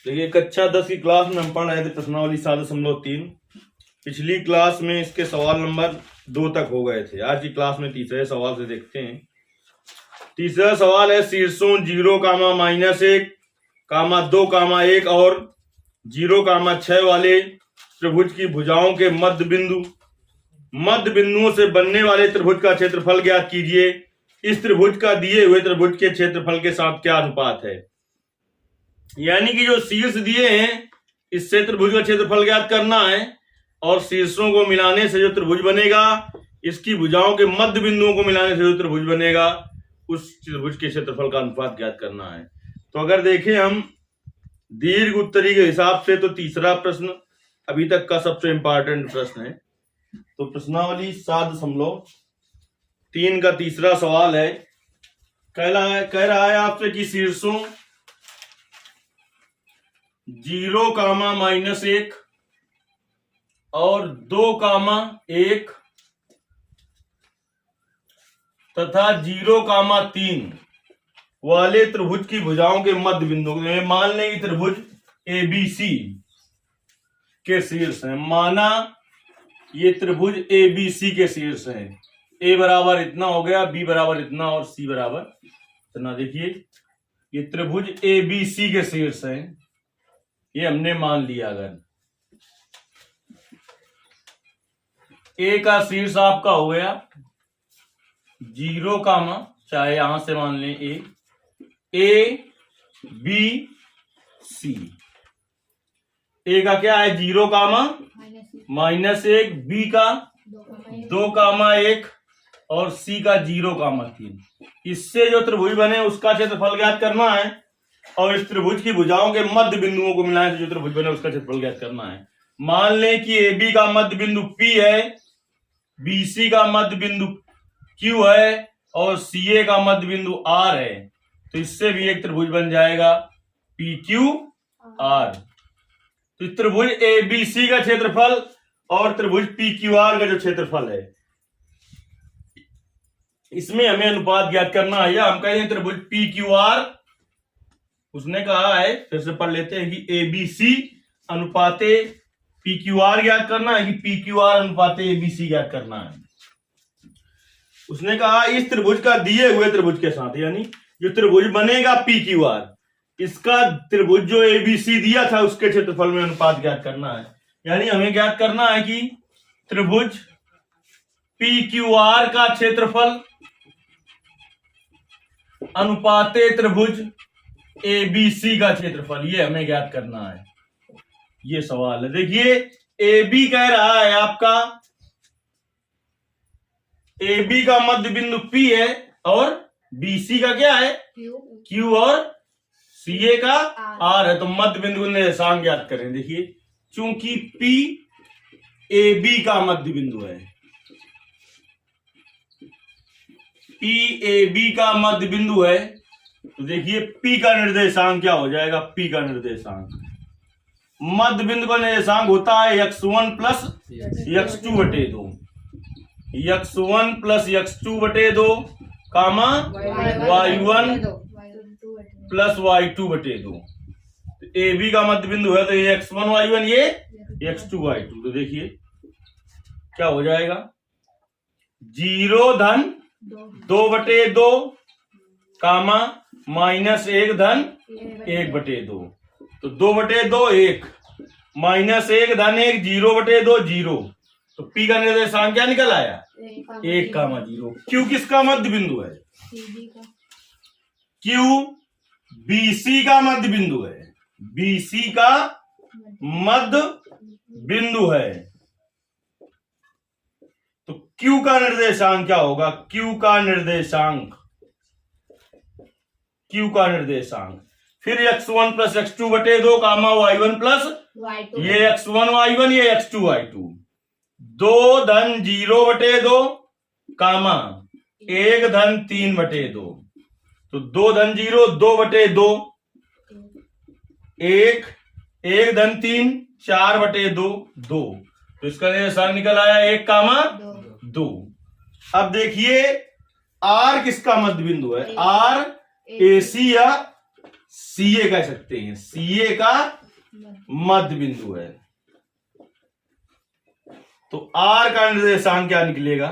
देखिए कक्षा 10 की क्लास में हम पढ़ रहे थे प्रश्नावली 7.3। पिछली क्लास में इसके सवाल नंबर 2 तक हो गए थे। आज की क्लास में तीसरे सवाल से देखते हैं। तीसरा सवाल है शीर्षों 0, -1, 2, 1 और 0, 6 वाले त्रिभुज की भुजाओं के मध्य बिंदुओं से बनने वाले त्रिभुज का क्षेत्रफल ज्ञात कीजिए। इस त्रिभुज का दिए हुए त्रिभुज के क्षेत्रफल के साथ क्या अनुपात है। यानी कि जो शीर्ष दिए हैं इससे त्रिभुज का क्षेत्रफल ज्ञात करना है और शीर्षों को मिलाने से जो त्रिभुज बनेगा, इसकी भुजाओं के मध्य बिंदुओं को मिलाने से जो त्रिभुज बनेगा, उस त्रिभुज के क्षेत्रफल का अनुपात ज्ञात करना है। तो अगर देखें हम दीर्घ उत्तरी के हिसाब से तो तीसरा प्रश्न अभी तक का सबसे इंपॉर्टेंट प्रश्न है। तो प्रश्नावली 7.3 का तीसरा सवाल है, कह रहा है आपसे कि शीर्षों 0, -1 और 2, 1 तथा 0, 3 वाले त्रिभुज की भुजाओं के मध्य बिंदु में मान लें कि त्रिभुज ABC के शीर्ष हैं। माना ये त्रिभुज ABC के शीर्ष हैं। A बराबर इतना हो गया, B बराबर इतना और C बराबर इतना। देखिए ये त्रिभुज ABC के शीर्ष हैं, ये हमने मान लिया। अगर A का शीर्ष आपका हो गया 0, चाहे यहां से मान लें A, B, C। A का क्या है 0, -1, B का 2, 1 और C का 0, 3। इससे जो त्रिभुज बने उसका क्षेत्रफल ज्ञात करना है और इस त्रिभुज की भुजाओं के मध्य बिंदुओं को मिलाने से जो त्रिभुज बने उसका क्षेत्रफल ज्ञात करना है। मान लें कि AB का मध्य बिंदु P है, BC का मध्य बिंदु Q है और CA का मध्य बिंदु R है। तो इससे भी एक त्रिभुज बन जाएगा PQR। तो त्रिभुज ABC का क्षेत्रफल और त्रिभुज PQR का जो क्षेत्रफल है, इसमें हमें अनुपात ज्ञात करना है। या हम कहें त्रिभुज PQR, उसने कहा है, फिर से पढ़ लेते हैं कि ABC अनुपाते PQR ज्ञात करना है कि PQR अनुपाते ABC ज्ञात करना है। उसने कहा इस त्रिभुज का दिए हुए त्रिभुज के साथ, यानी जो त्रिभुज बनेगा PQR, इसका त्रिभुज जो ABC दिया था उसके क्षेत्रफल में अनुपात ज्ञात करना है। यानी हमें ज्ञात करना है कि त्रिभुज PQR का क्षेत्रफल अनुपाते त्रिभुज ABC का क्षेत्रफल, ये हमें ज्ञात करना है। ये सवाल है। देखिए AB कह रहा है आपका, AB का मध्य बिंदु P है और BC का क्या है Q और CA का R है। तो मध्य बिंदु निर्देशांक ज्ञात करें। देखिए चूंकि P AB का मध्य बिंदु है, P AB का मध्य बिंदु है, तो देखिए P का निर्देशांक क्या हो जाएगा। P का निर्देशांक मध्य बिंदु का निर्देशांक होता है x1 plus x2/2, x1 plus x2/2, y1 plus y2/2। तो AB का मध्य बिंदु है तो ये x1 y1, ये x2 y2। तो देखिए क्या हो जाएगा 0 धन 2/2, -1 धन 1/2। तो 2/2 1, -1 धन 1, 0/2 0। तो P का निर्देशांक क्या निकल आया 1, 0। Q किसका मध्य बिंदु है, Q BC का मध्य बिंदु है, BC का मध्य बिंदु है। तो Q का निर्देशांक क्या होगा, Q का निर्देशांक फिर x1 plus x2/2, y1 plus ये x1 y1, ये x2 y2। 2 धन 0/2, 1 धन 3/2। तो 2 धन 0 2/2, 1 धन 3 4/2 2। तो इसका निर्देशांक निकल आया 1, 2। अब देखिए R किसका मध्य बिंदु है, R AC या CA कह सकते हैं, CA का मध्य बिंदु है। तो R का निर्देशांक क्या निकलेगा?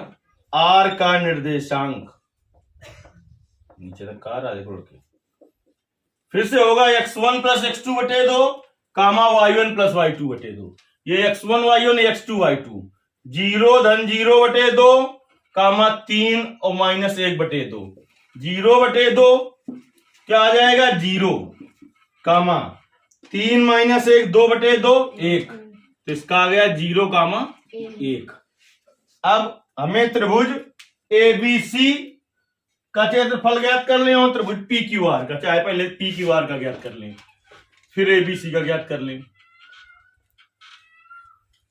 R का निर्देशांक नीचे तक कार आगे छोड़ के फिर से होगा x1 प्लस x2 बटे 2 कामा y1 प्लस y2 बटे 2। ये x1 y1 x2 y2 0 धन 0 बटे 2 कामा 3 और माइनस 1 बटे 2। 0 बटे 2 क्या आ जाएगा? 0 कामा 3 माइनस 1 2 बटे 2 1। तो इसका आ गया 0 कामा 1। अब हमें त्रिभुज ABC का क्षेत्रफल ज्ञात कर लें और त्रिभुज PQR का, चाहे पहले PQR का ज्ञात कर लें फिर ABC का ज्ञात कर लें।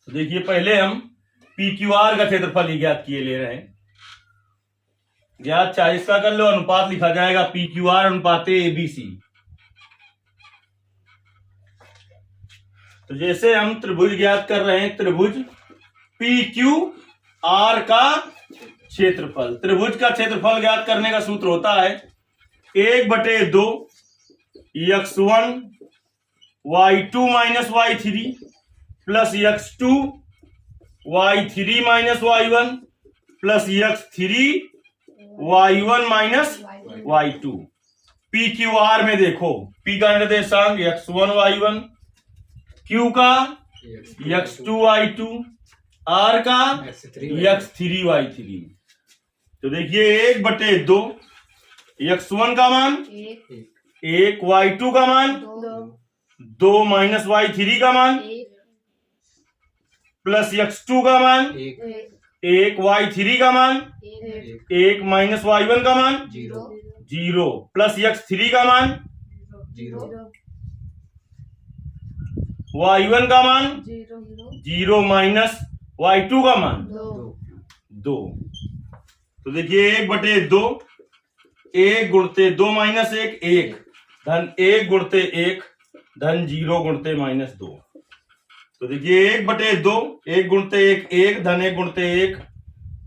तो देखिए पहले हम PQR का क्षेत्रफल ही ज्ञात किए ले रहे हैं। ज्ञात चाहे इसका कर लो, अनुपात लिखा जाएगा PQR अनुपात ABC। तो जैसे हम त्रिभुज ज्ञात कर रहे हैं, त्रिभुज PQR का क्षेत्रफल, त्रिभुज का क्षेत्रफल ज्ञात करने का सूत्र होता है 1/2 x1 y2 minus y3 plus x2 y3 minus y1 plus x3 y1 minus y2। PQR में देखो, P का निर्देशांक x1 y1, Q का x2 y2, R का x3 y3। तो देखिए 1/2 x1 का मान 1, y2 का मान 2 माइनस y3 का मान प्लस x2 का मान 1, y3 का मान 1 माइनस y1 का मान 0 प्लस x3 का मान y1 का मान 0 माइनस y2 का मान 2। तो देखिए 1/2 1 गुणते 2 माइनस 1 1 धन 1 गुणते 1 धन 0 गुणते माइनस 2। तो देखिए 1/2 1 गुणते 1 1 धन 1 गुणते 1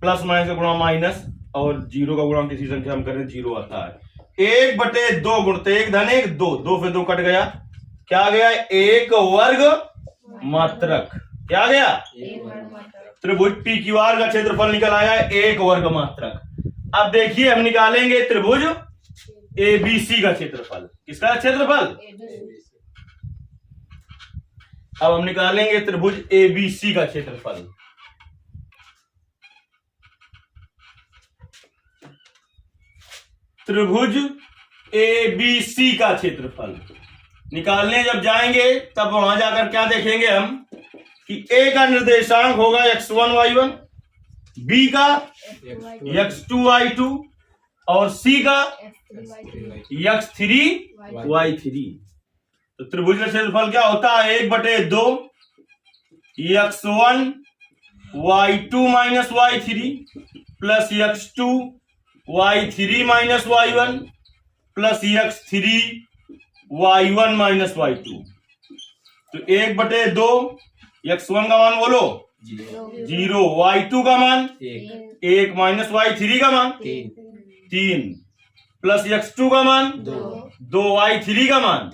प्लस माइनस का गुणा माइनस और 0 का गुणा किसी संख्या हम करें 0 आता है। 1/2 गुणते 1 धन 1 2 2 से 2 कट गया, क्या गया? 1 वर्ग मात्रक। क्या गया? त्रिभुज PQR का क्षेत्रफल निकल आया 1 वर्ग मात्रक। अब देखिए हम निकालेंगे त्रिभुज ABC का क्षेत्रफल। किसका क्षेत्रफल? अब हम निकालेंगे त्रिभुज ABC का क्षेत्रफल। त्रिभुज ABC का क्षेत्रफल निकालने जब जाएंगे तब वहां जाकर क्या देखेंगे हम कि A का निर्देशांक होगा x1 y1, B का x2 y2 और C का x3 y3। तो त्रिभुज का क्षेत्रफल क्या होता है? 1/2 x1 y2 minus y3 plus x2 y3 minus y1 plus x3 y1 minus y2। तो 1/2 x1 का मान बोलो 0, y2 का मान 1 माइनस y3 का मान 3 प्लस x2 का मान 2 y3 का मान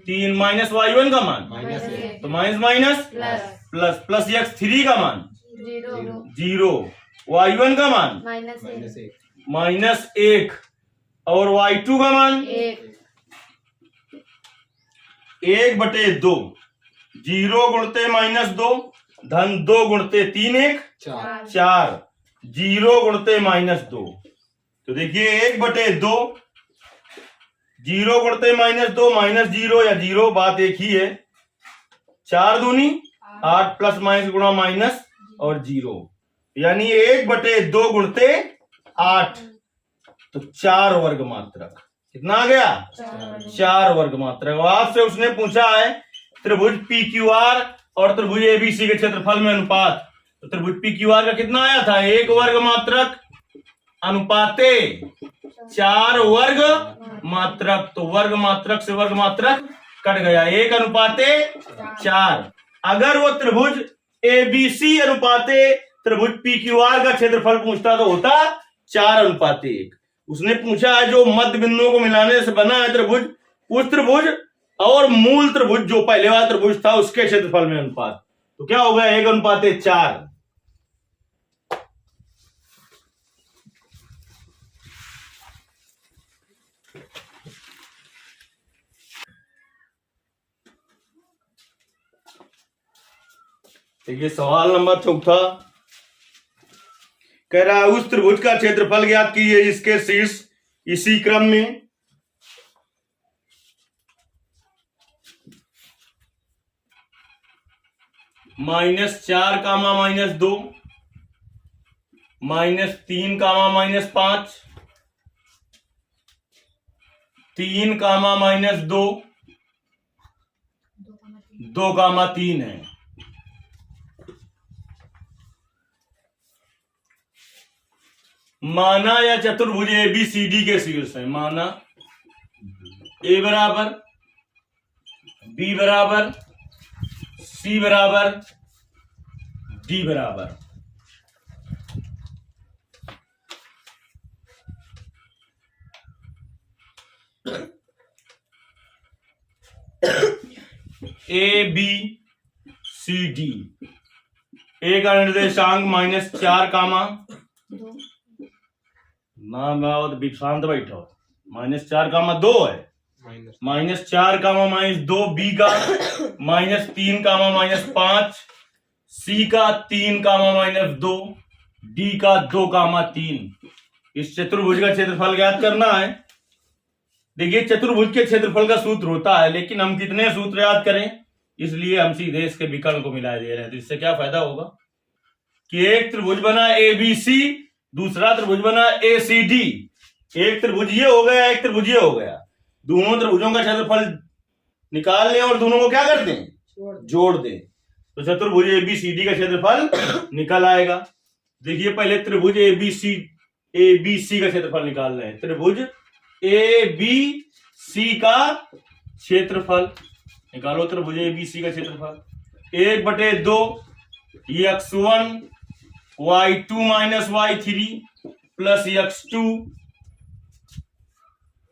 3 माइनस y1 का मान तो minus minus plus plus x3 का मान 0 y1 का मान माइनस 1 और y2 का मान 1/2 0 गुणते माइनस 2 धन 2 गुणते 3 1 4 0 गुणते माइनस 2। तो देखिए 1/2 0 गुणते माइनस 2 माइनस 0 या 0 बात एक ही है। 4 दूनी 8 प्लस माइनस गुणा माइनस और 0 यानी 1/2 गुणते 8 तो 4 वर्ग मात्रक। कितना आ गया? 4 वर्ग मात्रक। आपसे उसने पूछा है त्रिभुज PQR और त्रिभुज ABC के क्षेत्रफल में अनुपात। तो त्रिभुज PQR का कितना आया था? 1 वर्ग मात्रक अनुपाते 4 वर्ग मात्रक। तो वर्ग मात्रक से वर्ग मात्रक कट गया, 1 अनुपाते 4। अगर वो त्रिभुज ABC अनुपाते त्रिभुज PQR का क्षेत्रफल पूछता तो होता 4 अनुपाते 1। उसने पूछा है जो मध्य बिंदुओं को मिलाने से बना है त्रिभुज उस त्रिभुज और मूल त्रिभुज जो पहले वाला त्रिभुज था उसके क्षेत्रफल में अनुपात। तो क्या हो गया 1:4। देखिए सवाल नंबर चौथा कह रहा है उस त्रिभुज का क्षेत्रफल ज्ञात कीजिए इसके शीर्ष इसी क्रम में -4, -2, -3, -5, 3, -2, 2, 3 है। माना या चतुर्भुज ABCD के शीर्ष है। माना A बराबर, B बराबर, C बराबर, D बराबर। ABCD। A का निर्देशांक -4, शांत बैठो, -4, 2 है। -4, -2, B का -3, -5, C का 3, -2, D का 2, 3। इस चतुर्भुज का क्षेत्रफल ज्ञात करना है। देखिए चतुर्भुज के क्षेत्रफल का सूत्र होता है, लेकिन हम कितने सूत्र याद करें, इसलिए हम सीधे इसके विकर्ण को मिला दे रहे हैं। तो इससे क्या फायदा होगा कि एक त्रिभुज बना ABC, दूसरा त्रिभुज बना ACD। एक त्रिभुज ये हो गया, एक त्रिभुज ये हो गया। दोनों त्रिभुजों का क्षेत्रफल निकाल लें और दोनों को क्या कर दें, जोड़ दें, तो चतुर्भुज ABCD का क्षेत्रफल निकल आएगा। देखिए पहले त्रिभुज ABC का क्षेत्रफल निकाल रहे हैं। त्रिभुज ABC का क्षेत्रफल निकालो। त्रिभुज ABC का क्षेत्रफल 1/2 x1 y2 - y3 plus x2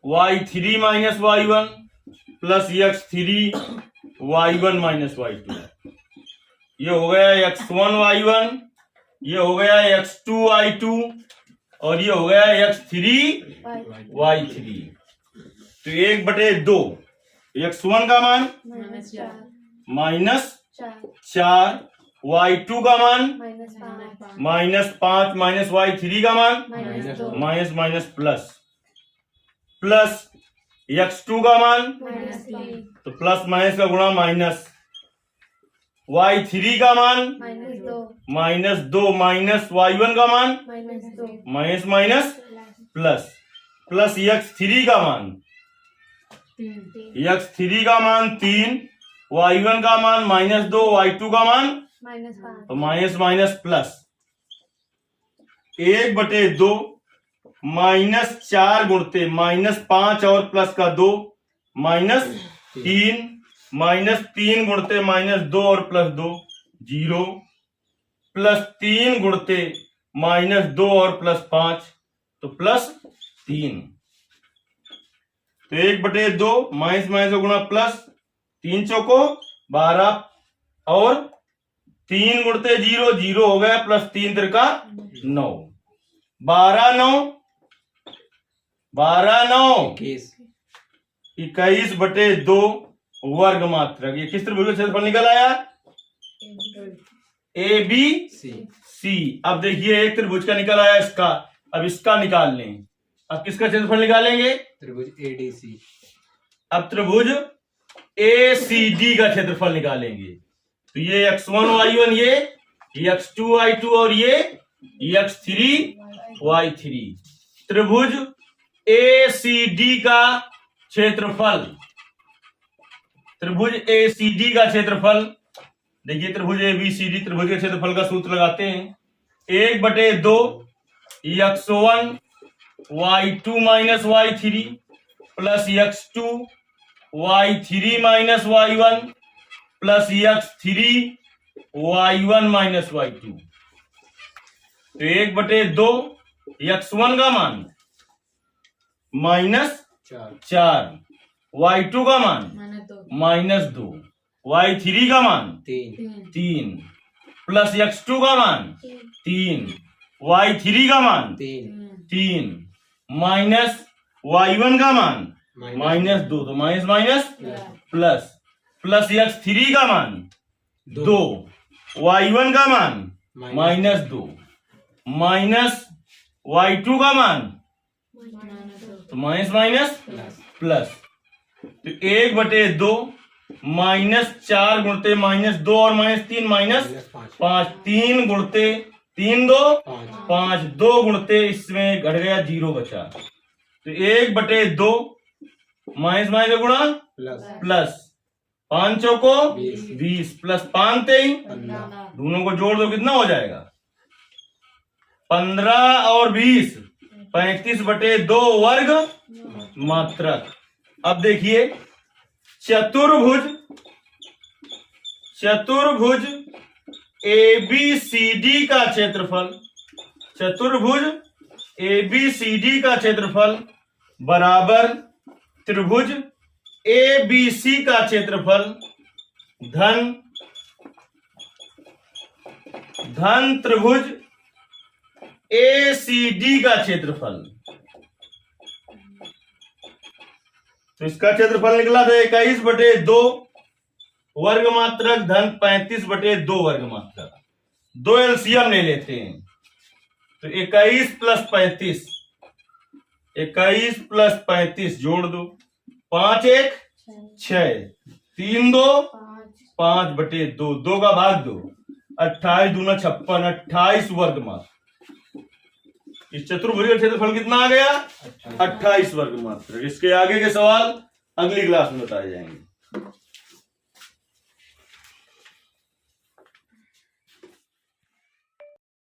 y3 - y1 plus x3 y1 - y2। ये हो गया x1 y1, ये हो गया x2 y2 और ये हो गया x3 y3। तो 1/2 x1 का मान -4, y2 का मान -5, -y3 का मान प्लस x2 का मान, तो प्लस माइनस का गुणा माइनस, y3 का मान -2 माइनस y1 का मान माइनस प्लस x3 का मान 3, y1 का मान -2, y2 का मान तो माइनस प्लस 1/2 -4 गुणते -5 और प्लस का 2 -3 -3 गुणते -2 और प्लस 2 0 प्लस 3 गुणते -2 और प्लस 5 तो +3। तो 1/2 माइनस गुणा प्लस 3 चौको 12 और 3 गुणते 0 0 हो गया प्लस 3 तिरका 9 12 21/2 वर्ग मात्रक। ये किस त्रिभुज का क्षेत्रफल निकल आया? ABC। अब देखिए एक त्रिभुज का निकल आया इसका, अब इसका निकाल लें। अब किसका क्षेत्रफल निकालेंगे? त्रिभुज ADC। अब त्रिभुज ACD का क्षेत्रफल निकालेंगे। तो ये x1 y1, ये x2 y2 और ये x3 y3। त्रिभुज ACD का क्षेत्रफल, त्रिभुज ACD का क्षेत्रफल देखिए, त्रिभुज ABCD त्रिभुज के क्षेत्रफल का सूत्र लगाते हैं। 1/2 x1 y2 - y3 plus x2 y3 - y1 plus x3 y1 - y2। तो 1/2 x1 का मान -4 y2 का मान -2, y3 का मान 3 प्लस x2 का मान 3, y3 का मान 3 माइनस y1 का मान -2, तो minus minus plus plus x3 का मान 2, y1 का मान -2 माइनस y2 का मान तो माइनस माइनस प्लस, तो 1/2 -4 गुणते -2 और -3 -5, 3 गुणते 3 2 5, 2 गुणते इसमें घट गया 0 बचा, तो 1/2 माइनस माइनस गुणा प्लस 5 चौको 20 प्लस 5 23, दोनों को जोड़ दो कितना हो जाएगा 15 और 20 35/2 वर्ग मात्रक। अब देखिए चतुर्भुज ABCD का क्षेत्रफल, चतुर्भुज ABCD का क्षेत्रफल बराबर त्रिभुज ABC का क्षेत्रफल धन त्रिभुज ACD का क्षेत्रफल। तो इसका क्षेत्रफल निकला था 21/2 वर्ग मात्रक धन 35/2 वर्ग मात्रक। दो एलसीएम ले लेते हैं, तो 21 प्लस 35, 21 प्लस 35 जोड़ दो, 5 1 6, 3 2 5/2, 2 का भाग 2, 28 दूना 56, 28 वर्ग मात्र। इस चतुर्भुज का क्षेत्रफल कितना आ गया 28 वर्ग मात्र। इसके आगे के सवाल अगली क्लास में बताए जाएंगे।